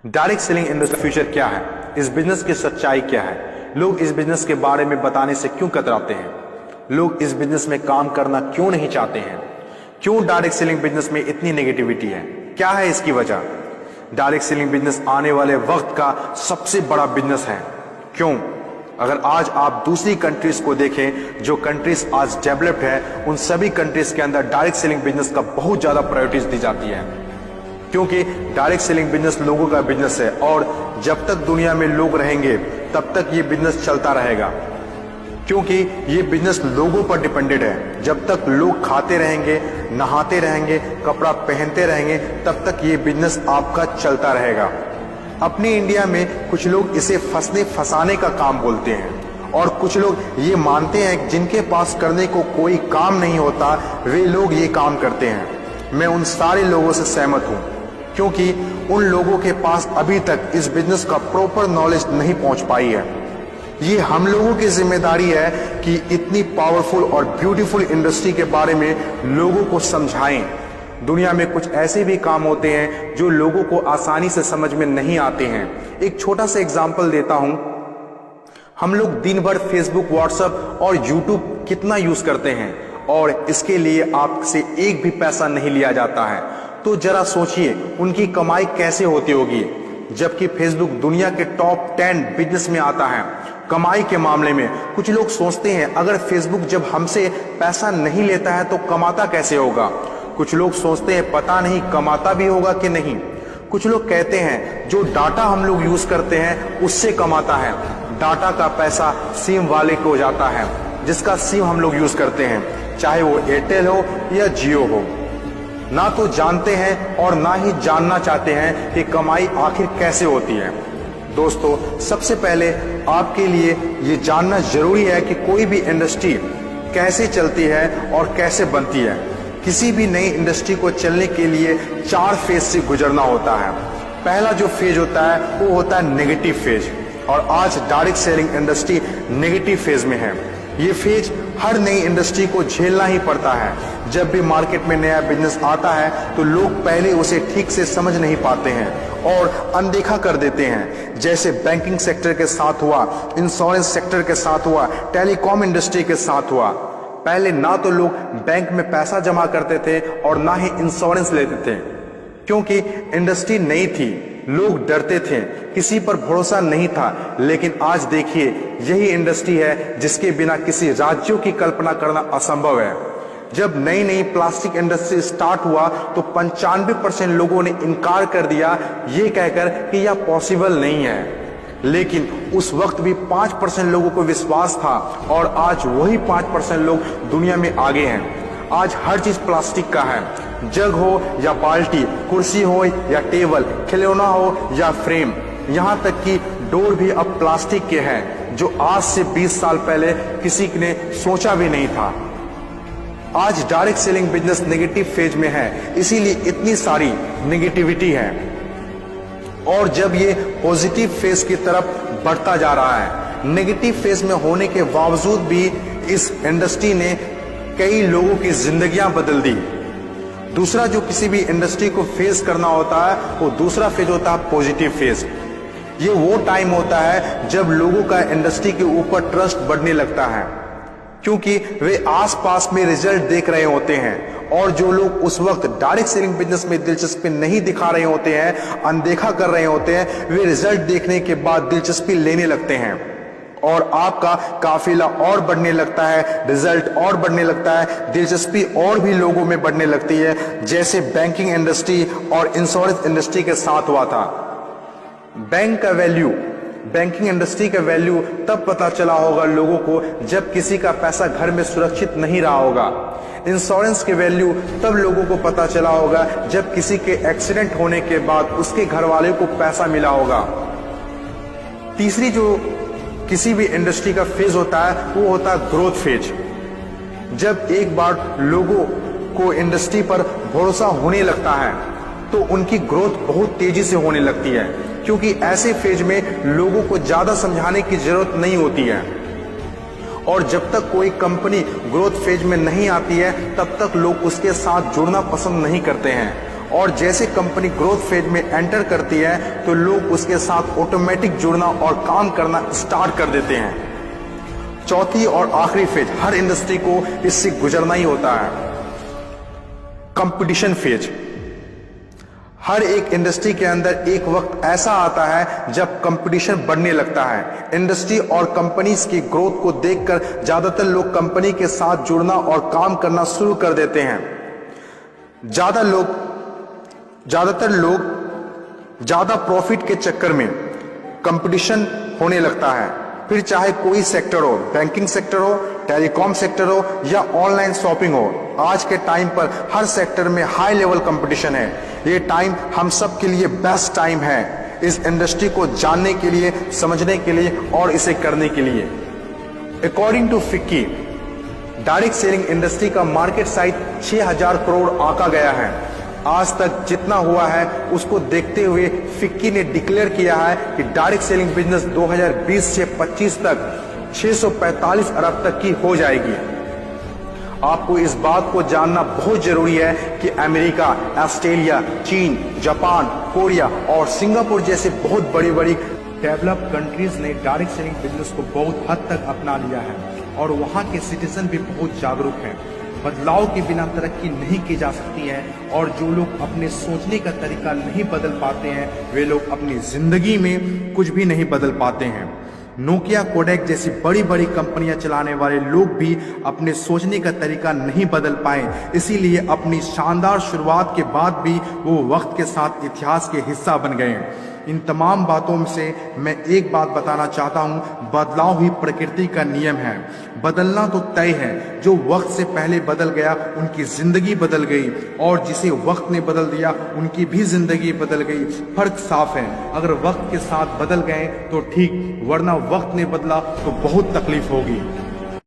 Direct selling industry future क्या है, इस बिजनेस की सच्चाई क्या है, लोग इस बिजनेस के बारे में बताने से क्यों कतराते हैं, लोग इस बिजनेस में काम करना क्यों नहीं चाहते हैं, क्यों डायरेक्ट सेलिंग बिजनेस में इतनी नेगेटिविटी है, क्या है इसकी वजह। डायरेक्ट सेलिंग बिजनेस आने वाले वक्त का सबसे बड़ा बिजनेस है। क्यों? अगर आज आप दूसरी कंट्रीज को देखें, जो कंट्रीज आज डेवलप्ड है, उन सभी कंट्रीज के अंदर डायरेक्ट सेलिंग बिजनेस का बहुत ज्यादा प्रायोरिटीज दी जाती है, क्योंकि डायरेक्ट सेलिंग बिजनेस लोगों का बिजनेस है और जब तक दुनिया में लोग रहेंगे तब तक ये बिजनेस चलता रहेगा, क्योंकि ये बिजनेस लोगों पर डिपेंडेड है। जब तक लोग खाते रहेंगे, नहाते रहेंगे, कपड़ा पहनते रहेंगे, तब तक ये बिजनेस आपका चलता रहेगा। अपने इंडिया में कुछ लोग इसे फंसने फंसाने का काम बोलते हैं और कुछ लोग ये मानते हैं जिनके पास करने को कोई काम नहीं होता वे लोग ये काम करते हैं। मैं उन सारे लोगों से सहमत हूं, क्योंकि उन लोगों के पास अभी तक इस बिजनेस का प्रॉपर नॉलेज नहीं पहुंच पाई है। ये हम लोगों की जिम्मेदारी है कि इतनी पावरफुल और ब्यूटीफुल इंडस्ट्री के बारे में लोगों को समझाएं। दुनिया में कुछ ऐसे भी काम होते हैं जो लोगों को आसानी से समझ में नहीं आते हैं। एक छोटा सा एग्जांपल देता हूं। हम लोग दिन भर फेसबुक, व्हाट्सएप और यूट्यूब कितना यूज करते हैं और इसके लिए आपसे एक भी पैसा नहीं लिया जाता है। तो जरा सोचिए उनकी कमाई कैसे होती होगी, जबकि फेसबुक दुनिया के टॉप 10 बिजनेस में आता है कमाई के मामले में। कुछ लोग सोचते हैं अगर फेसबुक जब हमसे पैसा नहीं लेता है तो कमाता कैसे होगा। कुछ लोग सोचते हैं पता नहीं कमाता भी होगा कि नहीं। कुछ लोग कहते हैं जो डाटा हम लोग यूज करते हैं उससे कमाता है। डाटा का पैसा सिम वाले को जाता है, जिसका सिम हम लोग यूज करते हैं, चाहे वो एयरटेल हो या जियो हो। ना तो जानते हैं और ना ही जानना चाहते हैं कि कमाई आखिर कैसे होती है। दोस्तों, सबसे पहले आपके लिए ये जानना जरूरी है कि कोई भी इंडस्ट्री कैसे चलती है और कैसे बनती है। किसी भी नई इंडस्ट्री को चलने के लिए 4 फेज से गुजरना होता है। पहला जो फेज होता है वो होता है नेगेटिव फेज, और आज direct selling industry negative phase में है। ये फेज हर नई इंडस्ट्री को झेलना ही पड़ता है। जब भी मार्केट में नया बिजनेस आता है तो लोग पहले उसे ठीक से समझ नहीं पाते हैं और अनदेखा कर देते हैं। जैसे बैंकिंग सेक्टर के साथ हुआ, इंश्योरेंस सेक्टर के साथ हुआ, टेलीकॉम इंडस्ट्री के साथ हुआ। पहले ना तो लोग बैंक में पैसा जमा करते थे और ना ही इंश्योरेंस लेते थे, क्योंकि इंडस्ट्री नई थी, लोग डरते थे, किसी पर भरोसा नहीं था। लेकिन आज देखिए, यही इंडस्ट्री है जिसके बिना किसी राज्यों की कल्पना करना असंभव है। जब नई नई प्लास्टिक इंडस्ट्री स्टार्ट हुआ तो 95% लोगों ने इनकार कर दिया, ये कहकर कि यह पॉसिबल नहीं है। लेकिन उस वक्त भी 5% लोगों को विश्वास था और आज वही 5% लोग दुनिया में आगे हैं। आज हर चीज प्लास्टिक का है, जग हो या बाल्टी, कुर्सी हो या टेबल, खिलौना हो या फ्रेम, यहाँ तक कि डोर भी अब प्लास्टिक के हैं, जो आज से 20 साल पहले किसी ने सोचा भी नहीं था। आज direct selling business negative phase में है, इसीलिए इतनी सारी नेगेटिविटी है। और जब ये पॉजिटिव फेज की तरफ बढ़ता जा रहा है, नेगेटिव फेज में होने के बावजूद भी इस इंडस्ट्री ने कई लोगों की जिंदगियां बदल दी। दूसरा जो किसी भी इंडस्ट्री को फेस करना होता है वो दूसरा फेज होता है पॉजिटिव फेज। ये वो टाइम होता है जब लोगों का इंडस्ट्री के ऊपर ट्रस्ट बढ़ने लगता है, क्योंकि वे आसपास में रिजल्ट देख रहे होते हैं। और जो लोग उस वक्त डायरेक्ट सेलिंग बिजनेस में दिलचस्पी नहीं दिखा रहे होते हैं, अनदेखा कर रहे होते हैं, वे रिजल्ट देखने के बाद दिलचस्पी लेने लगते हैं और आपका काफिला और बढ़ने लगता है, रिजल्ट और बढ़ने लगता है, दिलचस्पी और भी लोगों में बढ़ने लगती है। जैसे बैंकिंग इंडस्ट्री और इंश्योरेंस इंडस्ट्री के साथ हुआ था। बैंकिंग इंडस्ट्री का वैल्यू तब पता चला होगा लोगों को जब किसी का पैसा घर में सुरक्षित नहीं रहा होगा। इंश्योरेंस के वैल्यू तब लोगों को पता चला होगा जब किसी के एक्सीडेंट होने के बाद उसके घर वाले को पैसा मिला होगा। तीसरी जो किसी भी इंडस्ट्री का फेज होता है वो होता है ग्रोथ फेज। जब एक बार लोगों को इंडस्ट्री पर भरोसा होने लगता है तो उनकी ग्रोथ बहुत तेजी से होने लगती है, क्योंकि ऐसे फेज में लोगों को ज्यादा समझाने की जरूरत नहीं होती है। और जब तक कोई कंपनी ग्रोथ फेज में नहीं आती है तब तक लोग उसके साथ जुड़ना पसंद नहीं करते हैं और जैसे कंपनी ग्रोथ फेज में एंटर करती है तो लोग उसके साथ ऑटोमेटिक जुड़ना और काम करना स्टार्ट कर देते हैं। चौथी और आखिरी फेज, हर इंडस्ट्री को इससे गुजरना ही होता है, कंपटीशन फेज। हर एक इंडस्ट्री के अंदर एक वक्त ऐसा आता है जब कंपटीशन बढ़ने लगता है। इंडस्ट्री और कंपनीज की ग्रोथ को देखकर ज्यादातर लोग कंपनी के साथ जुड़ना और काम करना शुरू कर देते हैं। ज्यादातर लोग ज्यादा प्रॉफिट के चक्कर में कंपटीशन होने लगता है, फिर चाहे कोई सेक्टर हो, बैंकिंग सेक्टर हो, टेलीकॉम सेक्टर हो या ऑनलाइन शॉपिंग हो। आज के टाइम पर हर सेक्टर में हाई लेवल कंपटीशन है। ये टाइम हम सब के लिए बेस्ट टाइम है, इस इंडस्ट्री को जानने के लिए, समझने के लिए और इसे करने के लिए। According to FICCI, direct selling industry का मार्केट साइज 6000 करोड़ आंका गया है। आज तक जितना हुआ है उसको देखते हुए फिक्की ने डिक्लेयर किया है कि डायरेक्ट सेलिंग बिजनेस 2020 से 25 तक 645 अरब तक की हो जाएगी। आपको इस बात को जानना बहुत जरूरी है कि अमेरिका, ऑस्ट्रेलिया, चीन, जापान, कोरिया और सिंगापुर जैसे बहुत बड़ी बड़ी डेवलप कंट्रीज ने डायरेक्ट सेलिंग बिजनेस को बहुत हद तक अपना लिया है और वहां के सिटीजन भी बहुत जागरूक हैं। बदलाव के बिना तरक्की नहीं की जा सकती है और जो लोग अपने सोचने का तरीका नहीं बदल पाते हैं वे लोग अपनी जिंदगी में कुछ भी नहीं बदल पाते हैं। नोकिया, कोडेक जैसी बड़ी बड़ी कंपनियां चलाने वाले लोग भी अपने सोचने का तरीका नहीं बदल पाए, इसीलिए अपनी शानदार शुरुआत के बाद भी वो वक्त के साथ इतिहास के हिस्सा बन गए। इन तमाम बातों से मैं एक बात बताना चाहता हूं, बदलाव ही प्रकृति का नियम है। बदलना तो तय है, जो वक्त से पहले बदल गया उनकी जिंदगी बदल गई और जिसे वक्त ने बदल दिया उनकी भी जिंदगी बदल गई। फर्क साफ है, अगर वक्त के साथ बदल गए तो ठीक, वरना वक्त ने बदला तो बहुत तकलीफ होगी।